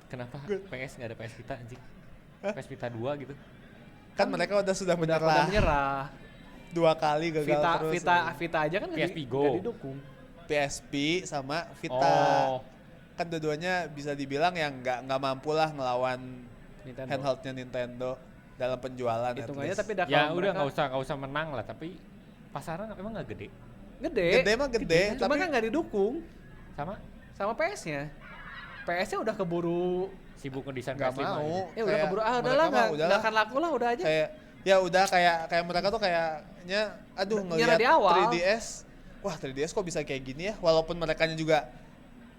Kenapa PS nggak ada PS Vita anjing? PS Vita 2 gitu. Kan mereka sudah Udah menyerah. 2 kali gagal terus. Vita aja kan PSP nggak Go. didukung. PSP sama Vita. Oh. Kan dua-duanya bisa dibilang yang nggak mampu lah ngelawan Nintendo. handheldnya Nintendo dalam penjualan. Hitungannya at least. tapi dah Ya kalau udah mereka nggak usah menang lah, tapi pasaran emang nggak gede. Gede mah gede, cuma tapi kan nggak didukung Sama PS-nya. PS-nya udah keburu sibuk ngedesain nggak PS5 mau. gitu. udah keburu mereka udahlah mah nggak akan laku lah udah aja. Kayak mereka tuh kayaknya aduh Nyerah ngelihat di awal. 3DS. Wah, 3DS kok bisa kayak gini ya? Walaupun merekanya juga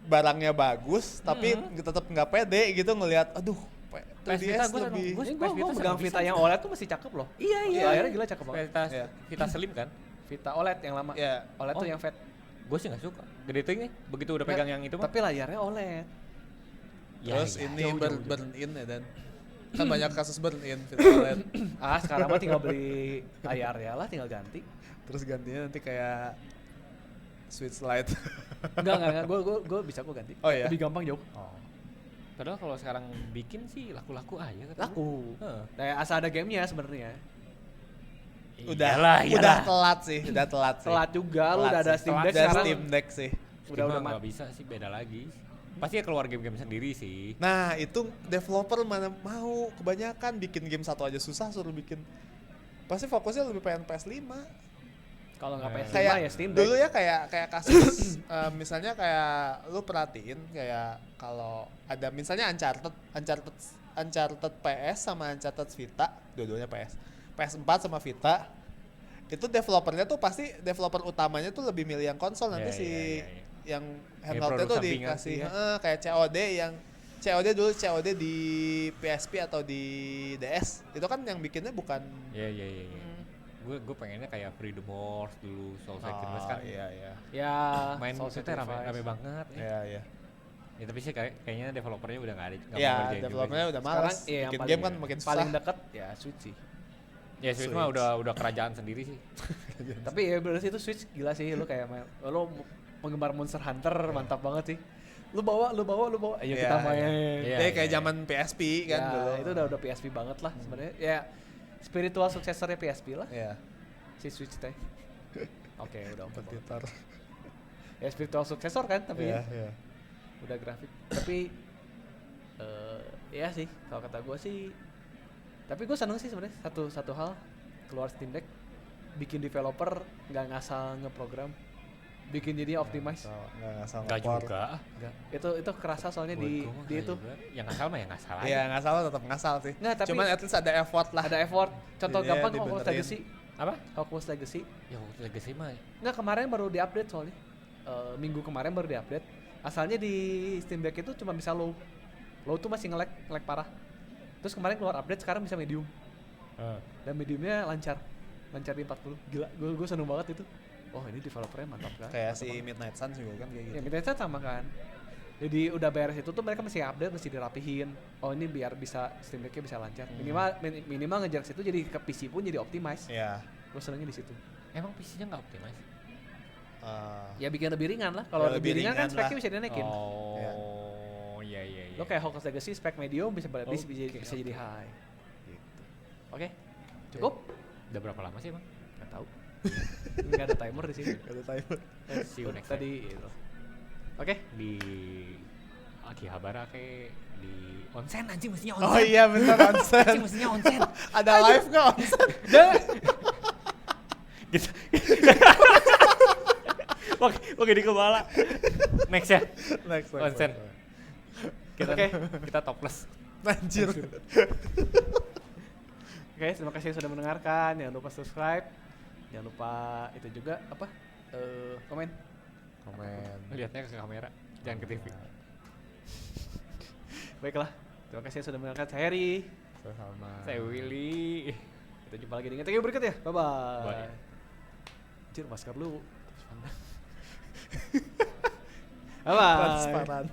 barangnya bagus, tapi tetap nggak pede gitu ngelihat aduh 3DS Vita lebih gua- Gue PS Vita megang sama Vita bisa yang sih. OLED tuh masih cakep loh. Iya. Akhirnya gila cakep banget. Iya. Vita Slim kan? Vita OLED yang lama. ya. OLED tuh Oh. yang fat. Gue sih nggak suka. Gede tuh ini, begitu udah pegang yang itu mah. Tapi layarnya OLED. Terus Ya, ini jauh. burn in ya dan kan banyak kasus burn in Vita OLED. Sekarang mah tinggal beli layar ya lah, tinggal ganti. Terus gantinya nanti kayak Switch Lite. Enggak. Gue bisa ganti. Oh, iya? Lebih gampang jauh. Oh. Padahal kalau sekarang bikin sih laku-laku aja katanya. Laku. Heeh. Kayak asal ada gamenya sebenarnya. Iyalah. Udah telat sih. Telat juga, lu Telat udah ada sih. Steam Telat Deck dan sekarang. Steam Deck sih. Udah nggak bisa sih, beda lagi. Pasti ya keluar game-game sendiri sih. Nah itu developer mana mau, kebanyakan bikin game satu aja susah, suruh bikin pasti fokusnya lebih pengen PS5. Kalau nggak PS5 Kayak ya Steam Deck. dulu ya kayak kasus misalnya kayak lu perhatiin kayak kalau ada misalnya Uncharted PS sama Uncharted Vita, dua-duanya PS4 sama Vita, itu developernya tuh pasti developer utamanya tuh lebih milih yang konsol, nanti Ya. yang Kayak handheldnya produk tuh sampingan dikasih sih ya. kayak COD di PSP atau di DS itu kan yang bikinnya bukan Iya. Gue pengennya kayak Freedom Wars dulu, Soul Sacrifice kan. iya Ya, Main Soul itu rame Sacrifice. banget. iya Ya tapi sih kayaknya developernya udah nggak mau ya ngerjain developernya juga. udah Sekarang malas iya, yang bikin paling- game kan makin susah Paling deket ya Switch sih. Ya Switch mah udah kerajaan sendiri sih. Tapi ya bener sih itu Switch gila sih, lu kayak main, lu penggemar Monster Hunter mantap banget sih. Lu bawa, ayo Iya, kita main. iya. Jadi kayak zaman PSP kan Ya, dulu itu udah PSP banget lah sebenarnya. Ya spiritual suksesornya PSP lah ya si Switch teh. Oke, udah kompetitor ya spiritual suksesor kan tapi iya ya, udah grafik. Tapi ya sih kalau kata gue sih, tapi gue seneng sih sebenarnya satu hal keluar Steam Deck, bikin developer nggak ngasal ngeprogram, bikin jadi optimize. nggak ngasal Nggak ngepor. juga. Enggak. Itu kerasa soalnya di itu. Yang ngasal mah ya ngasal aja. Iya nggak salah, tetap ngasal sih. Nggak, tapi Cuman at least ada effort lah. ada effort. Contoh Jadinya gampang Hogwarts dibenerin. Legacy. Apa? Hogwarts Legacy. Ya Legacy mah. Nggak, kemarin baru diupdate soalnya. Minggu kemarin baru diupdate. Asalnya di Steam Deck itu cuma bisa low. Low tuh masih nge-lag parah. Terus kemarin keluar update, sekarang bisa medium. Dan mediumnya lancar di 40. Gila, gue seneng banget itu. Oh ini developernya mantap kan. Kayak Mantap si banget. Midnight Suns juga kan kayak gitu. Ya Midnight Suns sama kan. Jadi udah beres itu tuh mereka mesti update, mesti dirapihin. Oh ini biar bisa Steam Deck-nya bisa lancar. Minimal ngejar situ, jadi ke PC pun jadi optimize. Iya. Gue senengnya di situ. Emang PC-nya nggak optimize? Ya bikin lebih ringan lah. Kalau Ya, lebih lebih ringan kan ringan speknya lah. bisa dinaikin. Oh, iya. Lo kayak Hogwarts Legacy spek medium bisa Oke, bisa jadi high. Gitu. Oke. Cukup? Udah berapa lama sih, Bang? Nggak tahu. Nggak ada timer di sini. Ada timer. See you next time. Tadi itu. Oke. Di Akihabara kayak di onsen anjing, mestinya onsen. Oh iya bener onsen. Anjing mestinya onsen. Ada live nggak onsen? Gitu. Oke di kepala. Next ya. Next. Onsen. Kita Oke. kita topless. Anjir. Oke, terima kasih sudah mendengarkan. Jangan lupa subscribe. Jangan lupa itu juga apa? Komen. Lihatnya ke kamera, jangan ke TV. Baiklah. Terima kasih sudah mendengarkan. Saya Heri. Sama. Saya Willy. Kita jumpa lagi di interview berikutnya. Bye bye. Bye. Anjir, masker lu. Bye bye. Transparan.